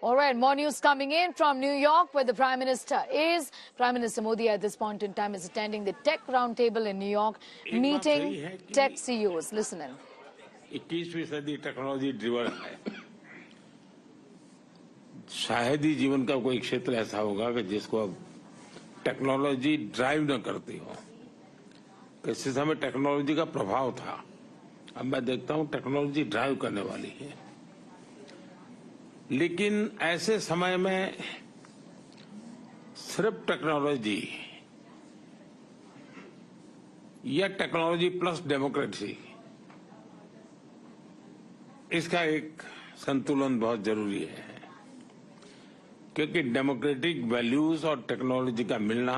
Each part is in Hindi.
All right, more news coming in from New York, where the Prime Minister Modi at this point in time is attending the Tech Roundtable in New York, meeting tech CEOs. Listen in. 21वीं सदी टेक्नोलॉजी ड्रिवन है। शायद ही जीवन का कोई क्षेत्र ऐसा होगा कि जिसको अब टेक्नोलॉजी ड्राइव न करती हो। किसी समय टेक्नोलॉजी का प्रभाव था, अब मैं देखता हूं टेक्नोलॉजी ड्राइव करने वाली है। लेकिन ऐसे समय में सिर्फ टेक्नोलॉजी या टेक्नोलॉजी प्लस डेमोक्रेसी, इसका एक संतुलन बहुत जरूरी है, क्योंकि डेमोक्रेटिक वैल्यूज और टेक्नोलॉजी का मिलना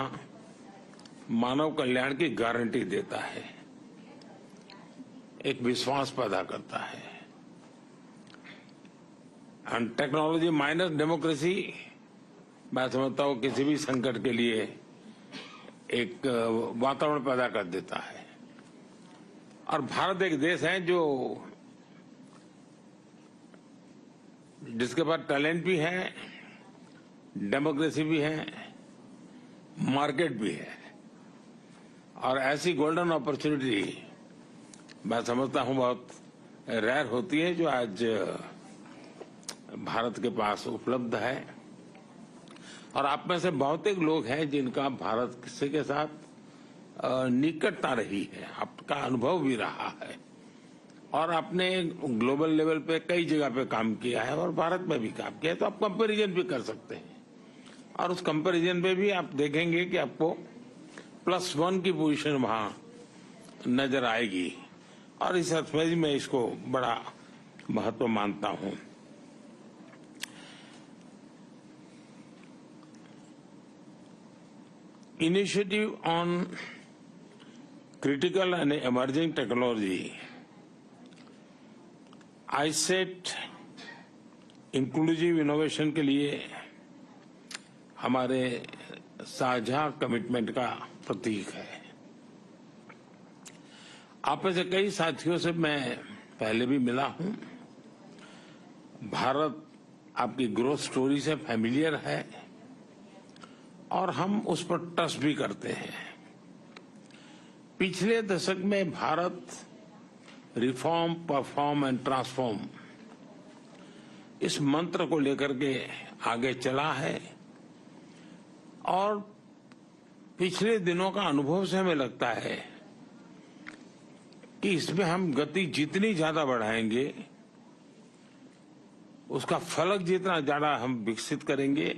मानव कल्याण की गारंटी देता है, एक विश्वास पैदा करता है। एंड टेक्नोलॉजी माइनस डेमोक्रेसी, मैं समझता हूं किसी भी संकट के लिए एक वातावरण पैदा कर देता है। और भारत एक देश है जिसके पास टैलेंट भी है, डेमोक्रेसी भी है, मार्केट भी है, और ऐसी गोल्डन अपॉर्चुनिटी मैं समझता हूं बहुत रेयर होती है जो आज भारत के पास उपलब्ध है। और आप में से बहुत एक लोग हैं जिनका भारत के साथ निकटता रही है, आपका अनुभव भी रहा है, और आपने ग्लोबल लेवल पे कई जगह पे काम किया है और भारत में भी काम किया है, तो आप कंपैरिजन भी कर सकते हैं। और उस कंपैरिजन में भी आप देखेंगे कि आपको +1 की पोजीशन वहां नजर आएगी, और इस अर्थ में मैं इसको बड़ा महत्व मानता हूं। Initiative on critical and emerging technology, iCET inclusive innovation के लिए हमारे साझा कमिटमेंट का प्रतीक है। आप में से कई साथियों से मैं पहले भी मिला हूं। भारत आपकी ग्रोथ स्टोरी से फैमिलियर है और हम उस पर ट्रस्ट भी करते हैं। पिछले दशक में Bharat reform, perform and transform, इस मंत्र को लेकर के आगे चला है, और पिछले दिनों का अनुभव से हमें लगता है कि इसमें हम गति जितनी ज्यादा बढ़ाएंगे, उसका फलक जितना ज्यादा हम विकसित करेंगे,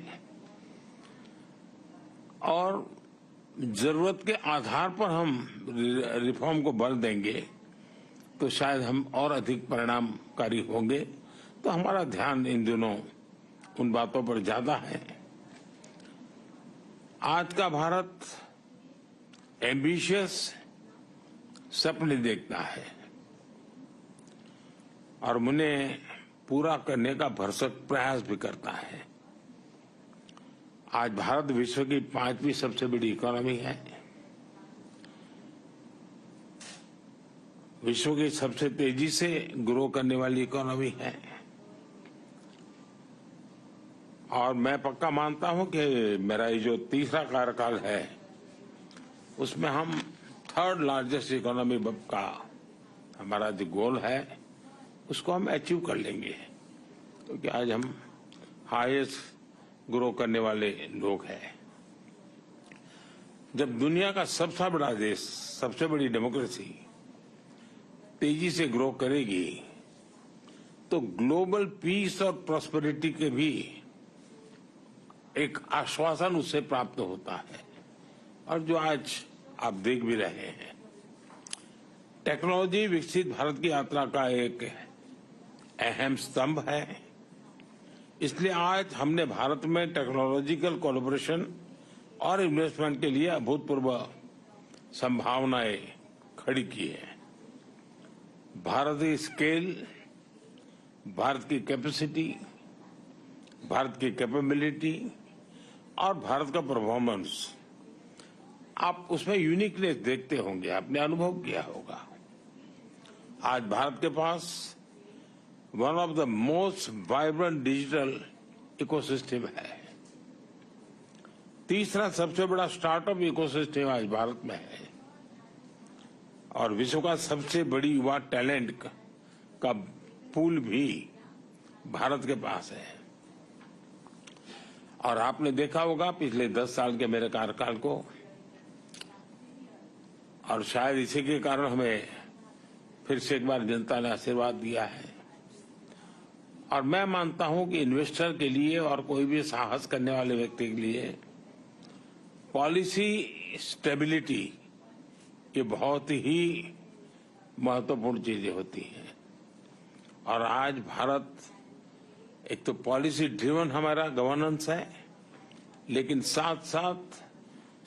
और जरूरत के आधार पर हम रिफॉर्म को बल देंगे, तो शायद हम और अधिक परिणामकारी होंगे। तो हमारा ध्यान इन दिनों उन बातों पर ज्यादा है। आज का भारत एम्बिशियस सपने देखता है और उन्हें पूरा करने का भरसक प्रयास भी करता है। आज भारत विश्व की 5वीं सबसे बड़ी इकोनॉमी है, विश्व की सबसे तेजी से ग्रो करने वाली इकोनॉमी है, और मैं पक्का मानता हूं कि मेरा ये जो तीसरा कार्यकाल है उसमें हम 3rd लार्जेस्ट इकोनॉमी का हमारा जो गोल है उसको हम अचीव कर लेंगे, क्योंकि आज हम हाईएस्ट ग्रो करने वाले लोग हैं। जब दुनिया का सबसे बड़ा देश, सबसे बड़ी डेमोक्रेसी तेजी से ग्रो करेगी, तो ग्लोबल पीस और प्रॉस्पेरिटी के भी एक आश्वासन उससे प्राप्त होता है, और जो आज आप देख भी रहे हैं। टेक्नोलॉजी विकसित भारत की यात्रा का एक अहम स्तंभ है। इसलिए आज हमने भारत में टेक्नोलॉजिकल कोलैबोरेशन और इन्वेस्टमेंट के लिए अभूतपूर्व संभावनाएं खड़ी की है। भारत की स्केल, भारत की कैपेसिटी, भारत की कैपेबिलिटी और भारत का परफॉर्मेंस, आप उसमें यूनिकनेस देखते होंगे, आपने अनुभव किया होगा। आज भारत के पास one of the most vibrant digital ecosystem है। तीसरा सबसे बड़ा स्टार्टअप इकोसिस्टम आज भारत में है और विश्व का सबसे बड़ी युवा टैलेंट का पूल भी भारत के पास है। और आपने देखा होगा पिछले 10 साल के मेरे कार्यकाल को, और शायद इसी के कारण हमें फिर से एक बार जनता ने आशीर्वाद दिया है। और मैं मानता हूं कि इन्वेस्टर के लिए और कोई भी साहस करने वाले व्यक्ति के लिए पॉलिसी स्टेबिलिटी ये बहुत ही महत्वपूर्ण चीजें होती हैं। और आज भारत एक तो पॉलिसी ड्रिवन हमारा गवर्नेंस है, लेकिन साथ साथ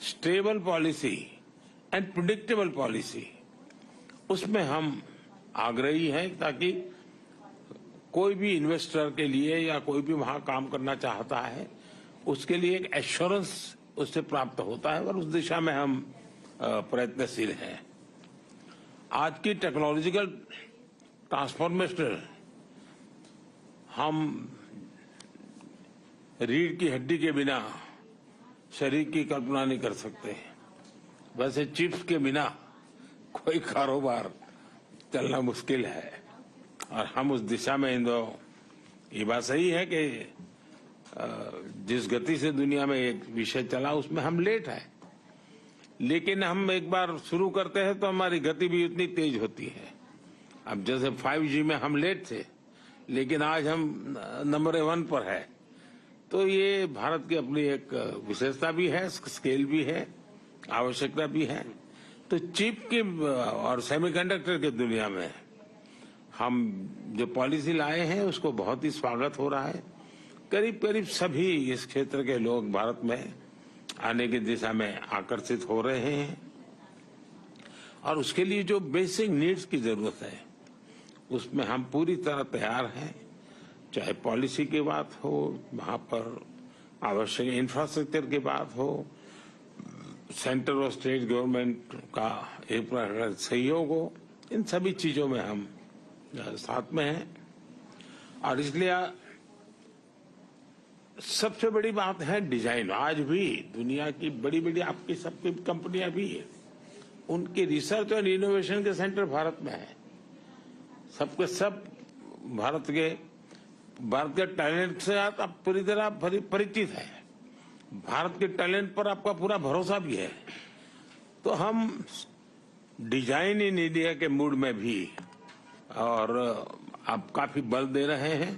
stable policy and predictable policy, उसमें हम आग्रही हैं ताकि कोई भी इन्वेस्टर के लिए या कोई भी वहां काम करना चाहता है उसके लिए एक एश्योरेंस उससे प्राप्त होता है और उस दिशा में हम प्रयत्नशील हैं। आज की टेक्नोलॉजिकल ट्रांसफॉर्मेशन हम रीढ़ की हड्डी के बिना शरीर की कल्पना नहीं कर सकते। वैसे चिप्स के बिना कोई कारोबार चलना मुश्किल है और हम उस दिशा में ये बात सही है कि जिस गति से दुनिया में एक विषय चला उसमें हम लेट हैं, लेकिन हम एक बार शुरू करते हैं तो हमारी गति भी उतनी तेज होती है। अब जैसे 5G में हम लेट थे, लेकिन आज हम नंबर 1 पर है। तो ये भारत की अपनी एक विशेषता भी है, स्केल भी है, आवश्यकता भी है। तो चिप की और सेमीकंडक्टर की दुनिया में हम जो पॉलिसी लाए हैं उसको बहुत ही स्वागत हो रहा है। करीब करीब सभी इस क्षेत्र के लोग भारत में आने की दिशा में आकर्षित हो रहे हैं और उसके लिए जो बेसिक नीड्स की जरूरत है उसमें हम पूरी तरह तैयार हैं। चाहे पॉलिसी की बात हो, वहां पर आवश्यक इंफ्रास्ट्रक्चर की बात हो, सेंट्रल और स्टेट गवर्नमेंट का एक प्रकार सहयोग हो, इन सभी चीजों में हम साथ में हैं। और इसलिए सबसे बड़ी बात है डिजाइन। आज भी दुनिया की बड़ी बड़ी आपकी सबकी कंपनियां भी है, उनकी रिसर्च और इनोवेशन के सेंटर भारत में है। सबके सब भारत के टैलेंट से आप पूरी तरह परिचित है। भारत के टैलेंट पर आपका पूरा भरोसा भी है। तो हम डिजाइन इन इंडिया के मूड में भी और आप काफी बल दे रहे हैं